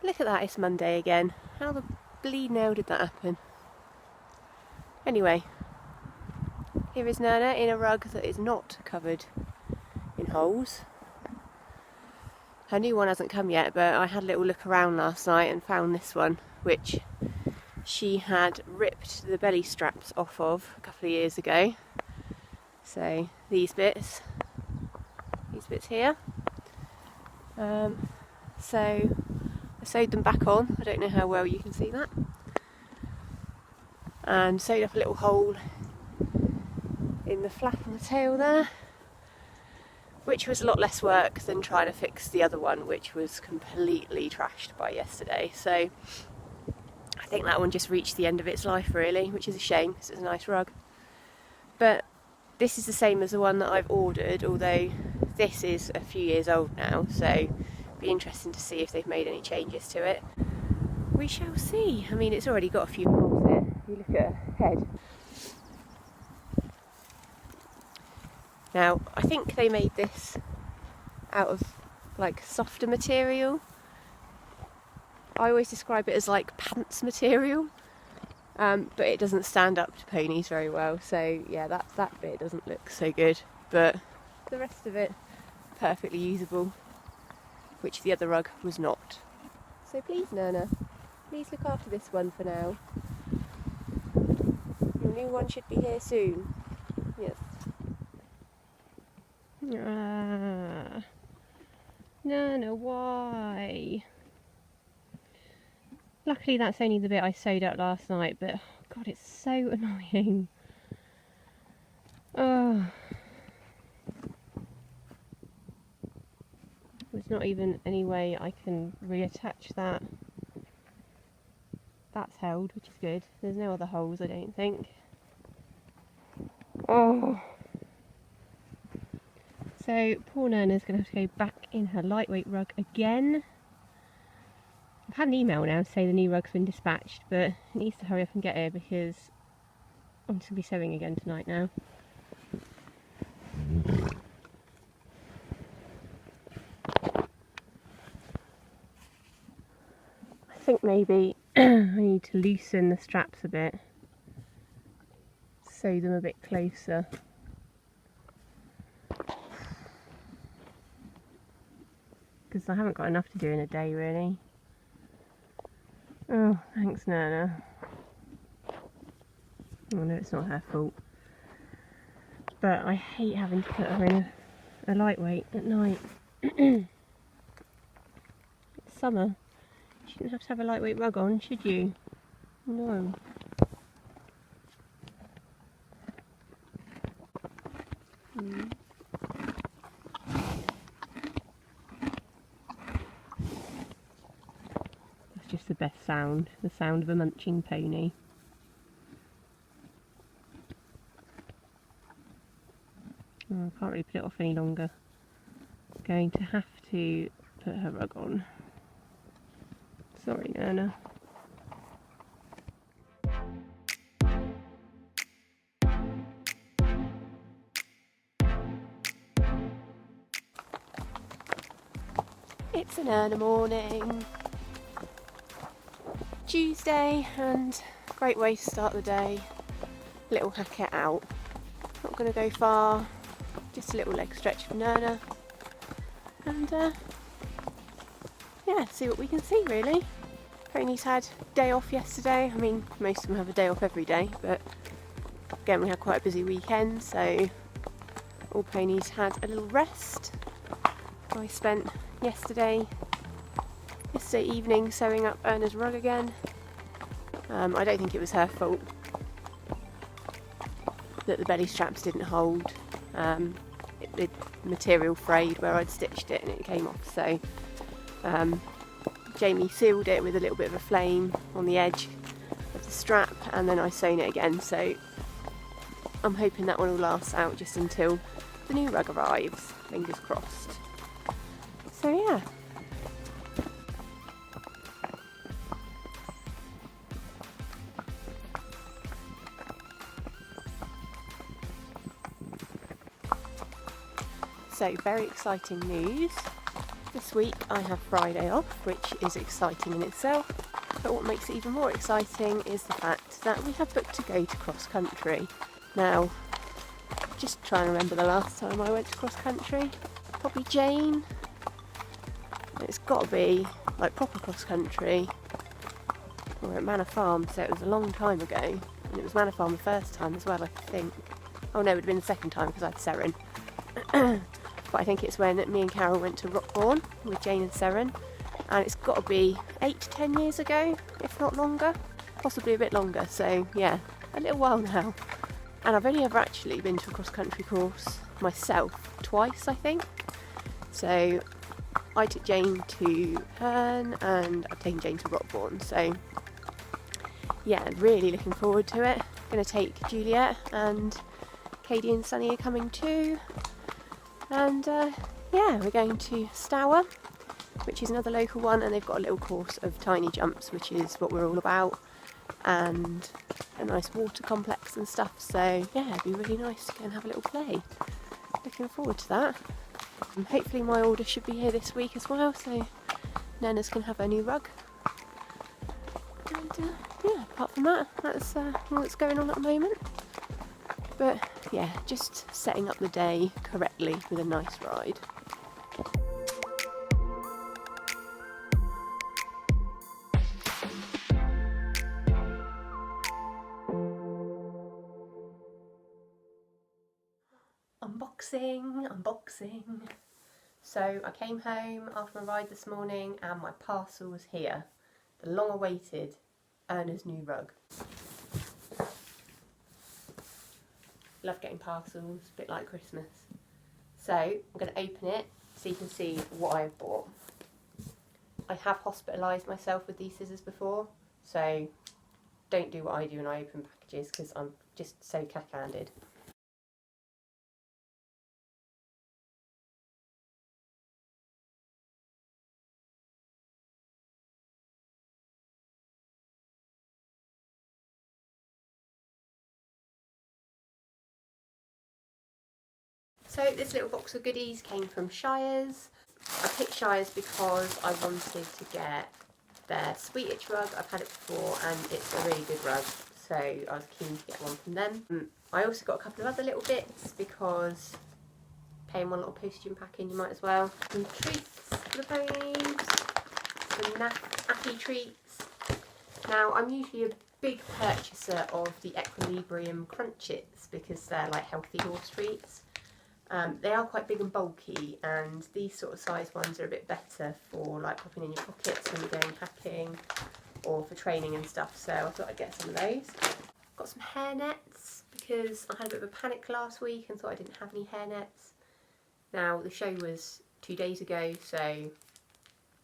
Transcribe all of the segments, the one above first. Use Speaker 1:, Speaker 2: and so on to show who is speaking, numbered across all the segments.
Speaker 1: Look at that, it's Monday again. How the bleeding hell did that happen? Anyway, here is Nana in a rug that is not covered in holes. Her new one hasn't come yet, but I had a little look around last night and found this one, which she had ripped the belly straps off of a couple of years ago. So these bits here. So I sewed them back on. I don't know how well you can see that. And sewed up a little hole in the flap on the tail there, which was a lot less work than trying to fix the other one, which was completely trashed by yesterday. So I think that one just reached the end of its life really, which is a shame because it's a nice rug. But this is the same as the one that I've ordered, although this is a few years old now, so it'll be interesting to see if they've made any changes to it. We shall see. I mean, it's already got a few holes here. You look at her head. Now, I think they made this out of like softer material. I always describe it as like pants material, but it doesn't stand up to ponies very well. So yeah, that bit doesn't look so good, but the rest of it perfectly usable, which the other rug was not. So please, Nana, please look after this one for now. Your new one should be here soon. Yes. Nana, why? Luckily that's only the bit I sewed up last night, but oh God, it's so annoying. Oh. There's not even any way I can reattach that. That's held, which is good. There's no other holes, I don't think. Oh. So poor Nana's going to have to go back in her lightweight rug again. I've had an email now to say the new rug's been dispatched, but it needs to hurry up and get here because I'm just going to be sewing again tonight now. I think maybe I need to loosen the straps a bit, sew them a bit closer. Because I haven't got enough to do in a day really. Oh, thanks Nana. Oh no, it's not her fault. But I hate having to put her in a lightweight at night. It's summer. You shouldn't have to have a lightweight rug on, should you? No. That's just the best sound. The sound of a munching pony. Oh, I can't really put it off any longer. I'm going to have to put her rug on. Sorry, Nana. It's an early morning. Tuesday, and great way to start the day. Little Hackett out. Not going to go far. Just a little leg stretch for Nana. And yeah, see what we can see really. Ponies had day off yesterday. I mean, most of them have a day off every day, but again we had quite a busy weekend, so all ponies had a little rest. I spent yesterday evening sewing up Erna's rug again. I don't think it was her fault that the belly straps didn't hold. The material frayed where I'd stitched it and it came off, so Jamie sealed it with a little bit of a flame on the edge of the strap, and then I sewn it again, so I'm hoping that one will last out just until the new rug arrives, fingers crossed. So yeah. So very exciting news. This week I have Friday off, which is exciting in itself, but what makes it even more exciting is the fact that we have booked to go to cross country. Now, just trying to remember the last time I went to cross country, probably Jane. It's got to be like proper cross country. We were at Manor Farm, so it was a long time ago, and it was Manor Farm the first time as well, I think. Oh no, it would have been the second time because I had Seren. But I think it's when me and Carol went to Rockbourne with Jane and Seren, and it's got to be 8 to 10 years ago, if not longer, possibly a bit longer, so yeah, a little while now. And I've only ever actually been to a cross-country course myself twice, I think. So I took Jane to Herne and I've taken Jane to Rockbourne, so yeah, really looking forward to it. Going to take Juliet, and Katie and Sunny are coming too. And yeah, we're going to Stour, which is another local one, and they've got a little course of tiny jumps, which is what we're all about, and a nice water complex and stuff. So yeah, it'd be really nice to go and have a little play. Looking forward to that. And hopefully my order should be here this week as well, so Nenna's can have her new rug. And yeah, apart from that, that's all that's going on at the moment. But yeah, just setting up the day correctly with a nice ride. Unboxing. So I came home after my ride this morning and my parcel was here. The long awaited Erna's new rug. Love getting parcels, a bit like Christmas. So I'm going to open it so you can see what I've bought. I have hospitalised myself with these scissors before, so don't do what I do when I open packages because I'm just so cack-handed. So this little box of goodies came from Shires. I picked Shires because I wanted to get their Sweet Itch rug. I've had it before and it's a really good rug, so I was keen to get one from them. I also got a couple of other little bits because paying one little postage and packing, you might as well. Some treats for the ponies, some nappy treats. Now I'm usually a big purchaser of the Equilibrium Crunchits because they're like healthy horse treats. They are quite big and bulky, and these sort of size ones are a bit better for like popping in your pockets when you're going packing or for training and stuff, so I thought I'd get some of those. Got some hair nets because I had a bit of a panic last week and thought I didn't have any hair nets. Now the show was 2 days ago, so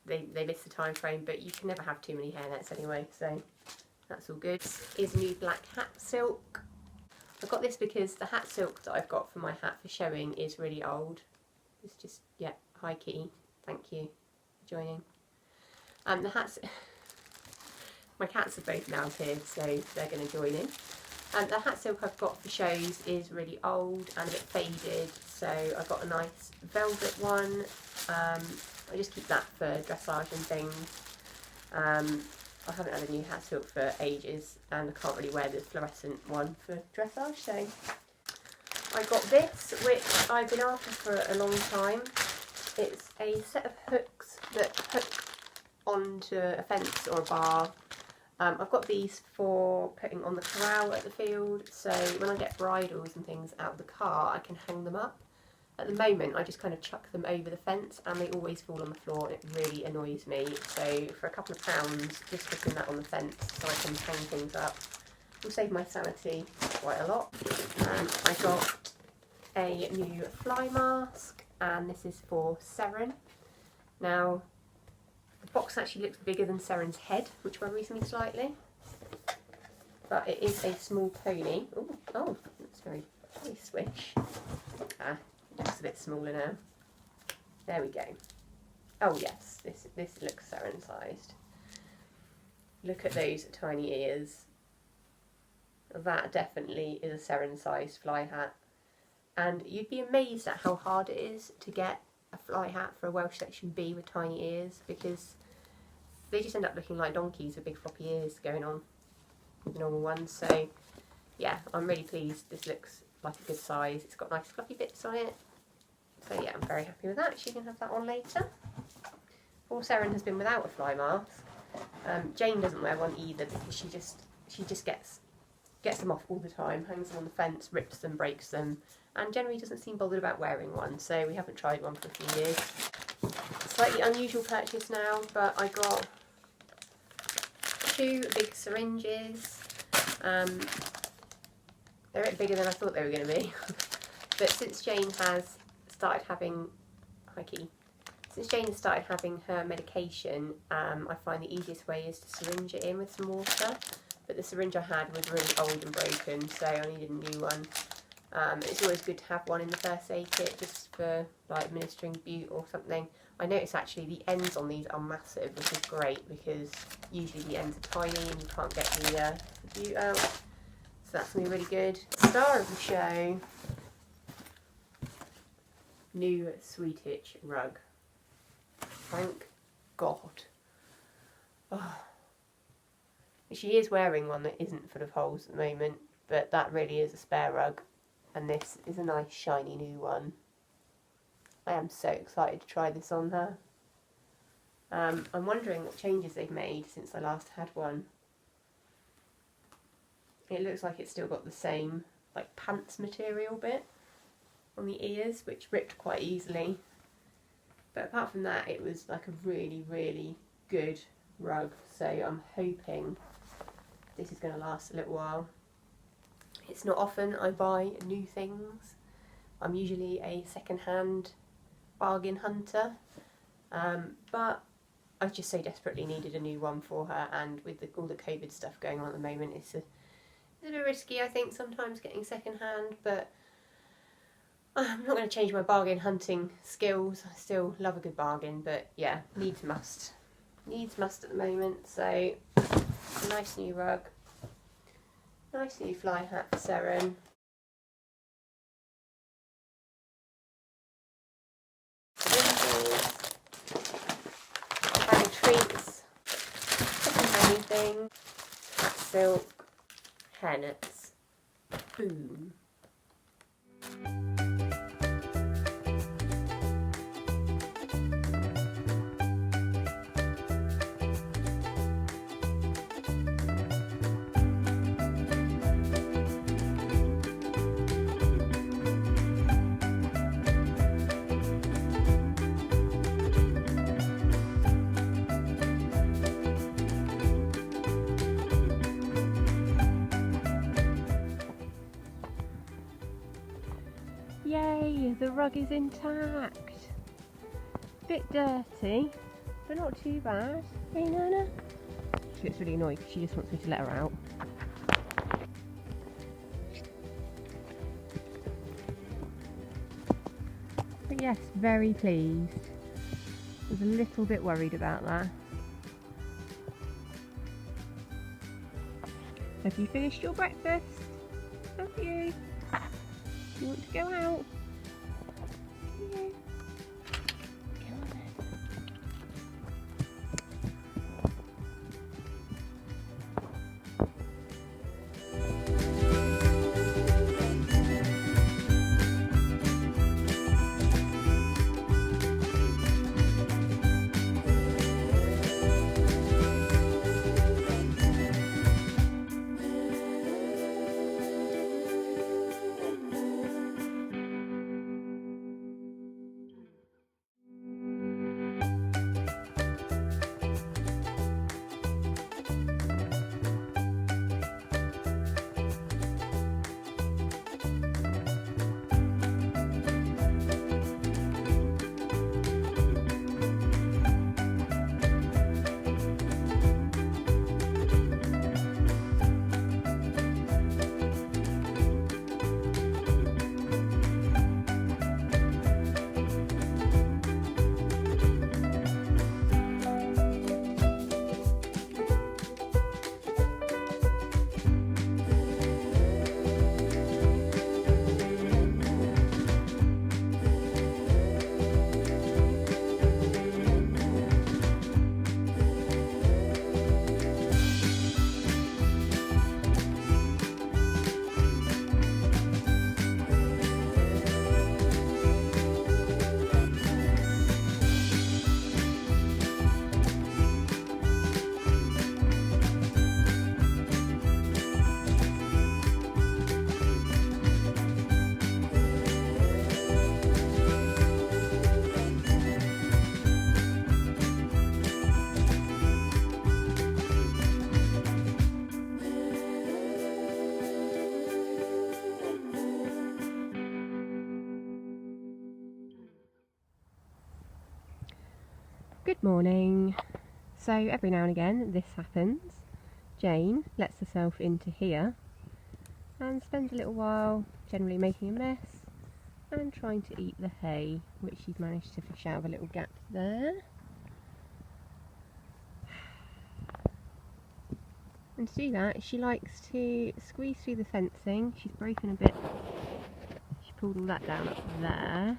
Speaker 1: they missed the time frame, but you can never have too many hair nets anyway, so that's all good. This is new black hat silk. I got this because the hat silk that I've got for my hat for showing is really old. It's just, yeah, hi Kitty, thank you for joining. The hats, my cats are both now here, so they're going to join in. And the hat silk I've got for shows is really old and a bit faded, so I've got a nice velvet one. I just keep that for dressage and things. I haven't had a new hat silk for ages and I can't really wear the fluorescent one for dressage, so I got this, which I've been after for a long time. It's a set of hooks that hook onto a fence or a bar. I've got these for putting on the corral at the field, so when I get bridles and things out of the car I can hang them up. At the moment I just kind of chuck them over the fence and they always fall on the floor and it really annoys me, so for a couple of pounds just sticking that on the fence so I can hang things up will save my sanity quite a lot. I got a new fly mask and this is for Seren. Now the box actually looks bigger than Seren's head, which worries me slightly, but it is a small pony. Ooh, oh, that's very swish. Looks a bit smaller now. There we go. Oh yes, this looks Seren sized. Look at those tiny ears. That definitely is a Seren sized fly hat. And you'd be amazed at how hard it is to get a fly hat for a Welsh section B with tiny ears, because they just end up looking like donkeys with big floppy ears going on with the normal ones. So yeah, I'm really pleased. This looks like a good size. It's got nice fluffy bits on it. So yeah, I'm very happy with that. She can have that on later. Poor Seren has been without a fly mask. Jane doesn't wear one either, because she just gets them off all the time, hangs them on the fence, rips them, breaks them, and generally doesn't seem bothered about wearing one. So we haven't tried one for a few years. Slightly unusual purchase now, but I got 2 big syringes. They're a bit bigger than I thought they were going to be. But since Jane has started having her medication, I find the easiest way is to syringe it in with some water. But the syringe I had was really old and broken, so I needed a new one. It's always good to have one in the first aid kit, just for like administering bute or something. I notice actually the ends on these are massive, which is great, because usually the ends are tiny and you can't get the bute out. So that's going to be really good. Star of the show, new Sweetitch rug. Thank God. Oh. She is wearing one that isn't full of holes at the moment, but that really is a spare rug, and this is a nice shiny new one. I am so excited to try this on her. I'm wondering what changes they've made since I last had one. It looks like it's still got the same like pants material bit on the ears, which ripped quite easily. But apart from that, it was like a really, really good rug. So I'm hoping this is going to last a little while. It's not often I buy new things. I'm usually a second-hand bargain hunter. But I just so desperately needed a new one for her, and with all the COVID stuff going on at the moment, it's a bit risky, I think, sometimes getting second-hand, but I'm not going to change my bargain hunting skills. I still love a good bargain, but yeah, needs must. Needs must at the moment. So, nice new rug. Nice new fly hat for Seren. Family treats. Second-hand thing. Cat silk. Hairnets. Boom. Yay, the rug is intact. Bit dirty, but not too bad. Hey Nana? She gets really annoyed because she just wants me to let her out. But yes, very pleased. I was a little bit worried about that. Have you finished your breakfast? Have you? You want to go out? Yeah. Go on then. Good morning. So every now and again this happens. Jane lets herself into here and spends a little while generally making a mess and trying to eat the hay, which she's managed to fish out of a little gap there. And to do that, she likes to squeeze through the fencing. She's broken a bit. She pulled all that down up there.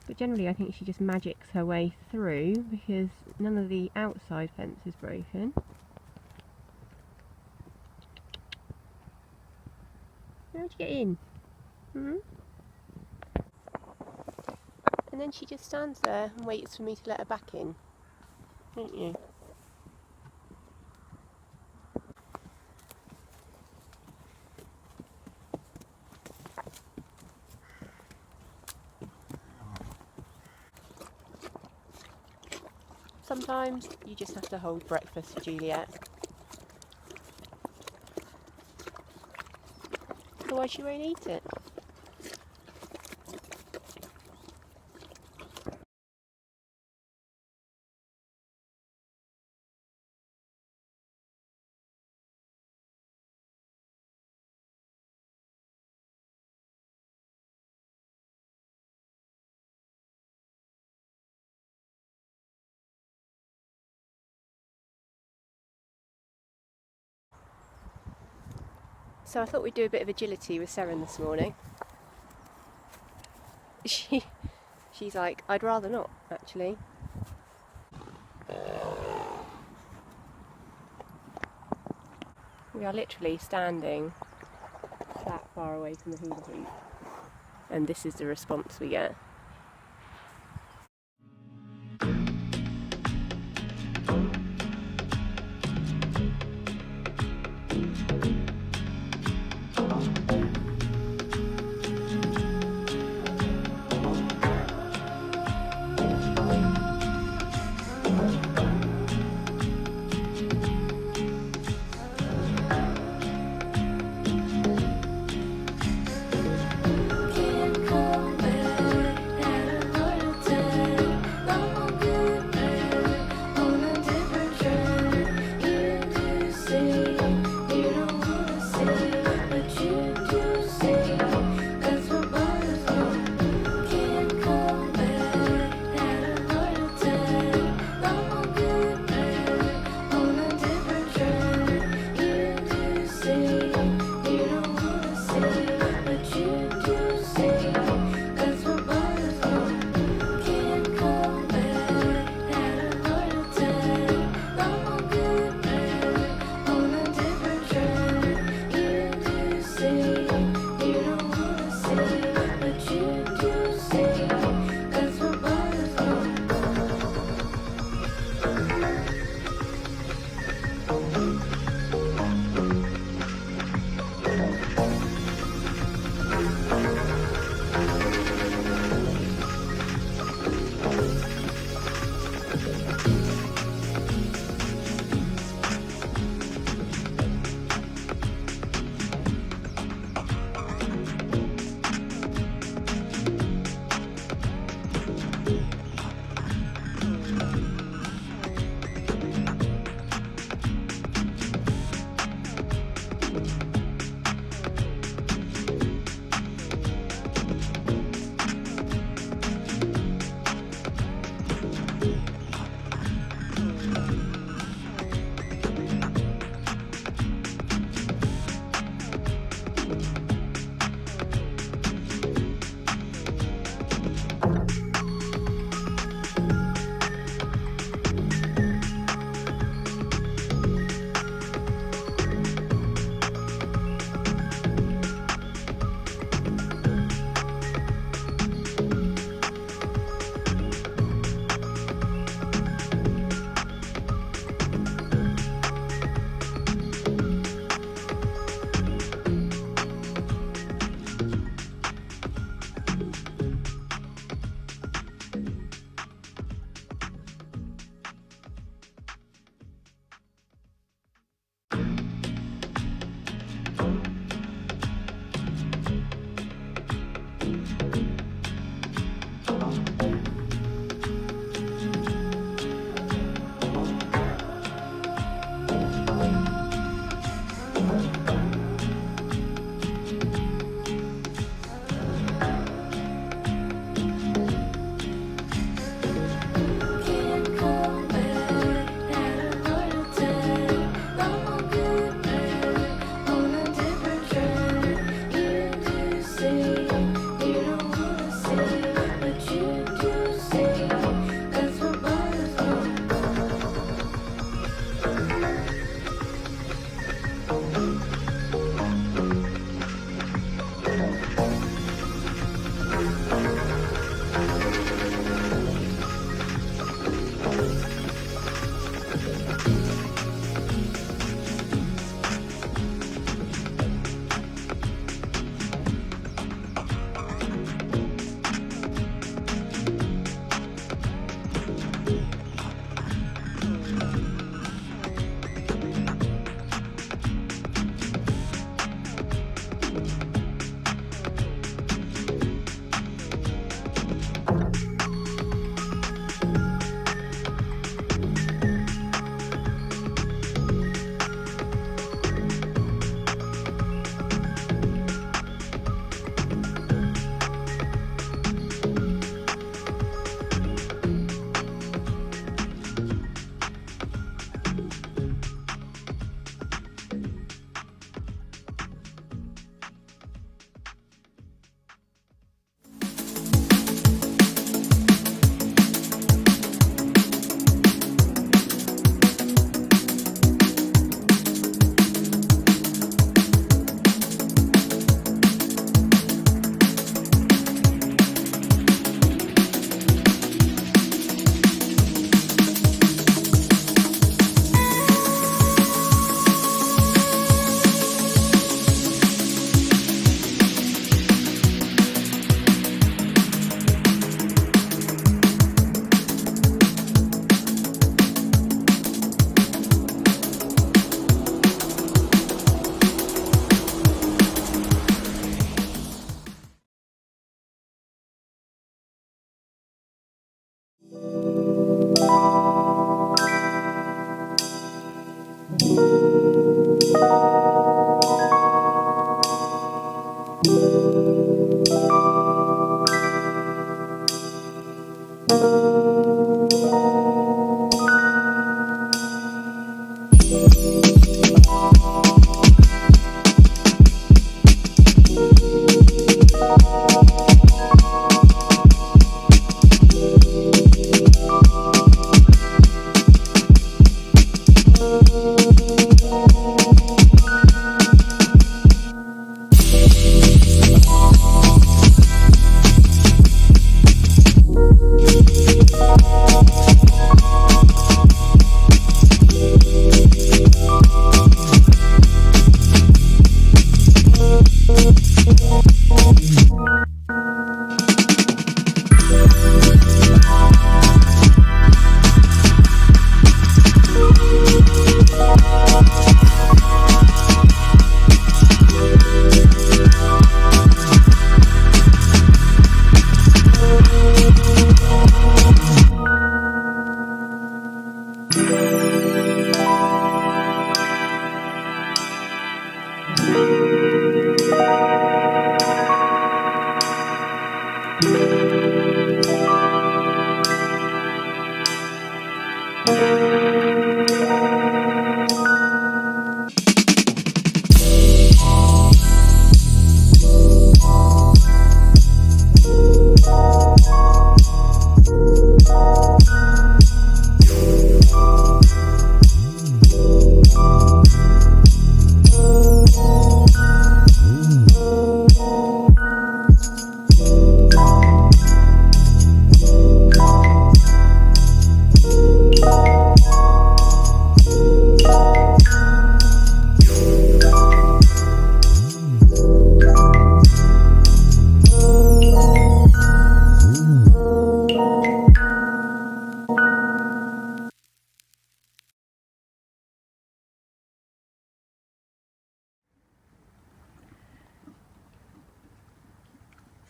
Speaker 1: But generally I think she just magics her way through because none of the outside fence is broken. How'd you get in? Hmm? And then she just stands there and waits for me to let her back in, don't you? Sometimes you just have to hold breakfast for Juliet. Otherwise she won't eat it. So I thought we'd do a bit of agility with Seren this morning. She's like, I'd rather not, actually. We are literally standing that far away from the hula hoop, and this is the response we get.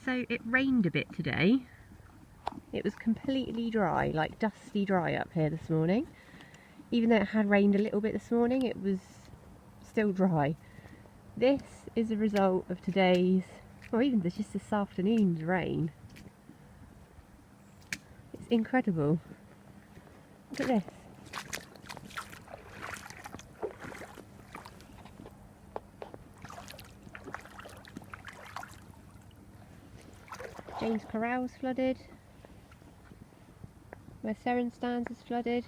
Speaker 1: So it rained a bit today. It was completely dry, like dusty dry up here this morning. Even though it had rained a little bit this morning, it was still dry. This is a result of today's, or even just this afternoon's rain. It's incredible. Look at this. James Corral's flooded. Where Seren stands is flooded.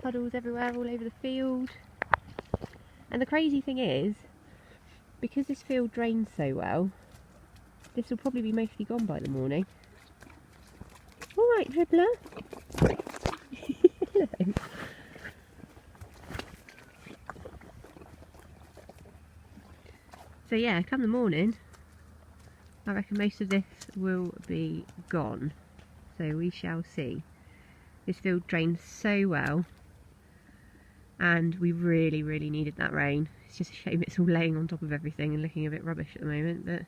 Speaker 1: Puddles everywhere, all over the field. And the crazy thing is, because this field drains so well, this will probably be mostly gone by the morning. Alright, dribbler. Hello. So yeah, come the morning, I reckon most of this will be gone, so we shall see. This field drains so well, and we really, really needed that rain. It's just a shame it's all laying on top of everything and looking a bit rubbish at the moment, but...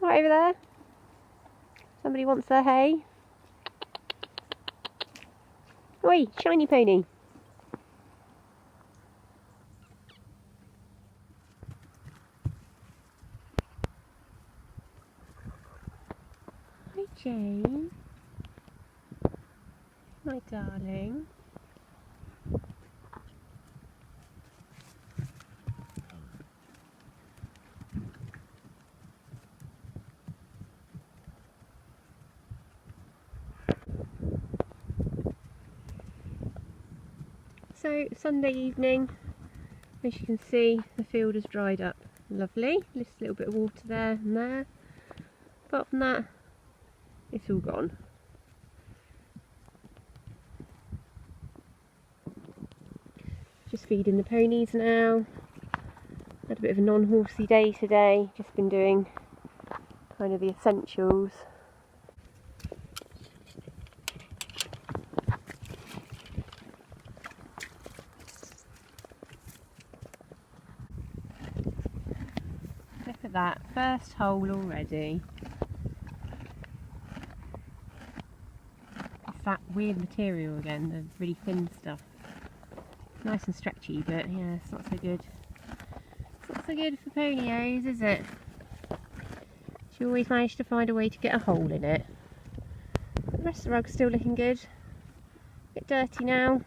Speaker 1: Right over there. Somebody wants their hay. Oi, shiny pony. Hi Jane. My darling. So, Sunday evening, as you can see, the field has dried up. Lovely, just a little bit of water there and there. Apart from that, it's all gone. Just feeding the ponies now. Had a bit of a non-horsey day today, just been doing kind of the essentials. Look at that, first hole already. It's that weird material again, the really thin stuff. Nice and stretchy, but yeah, it's not so good. It's not so good for ponios, is it? She always managed to find a way to get a hole in it. The rest of the rug's still looking good. A bit dirty now.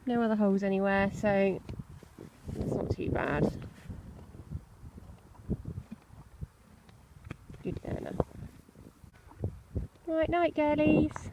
Speaker 1: No other holes anywhere, so it's not too bad. Good learner. Right, night girlies.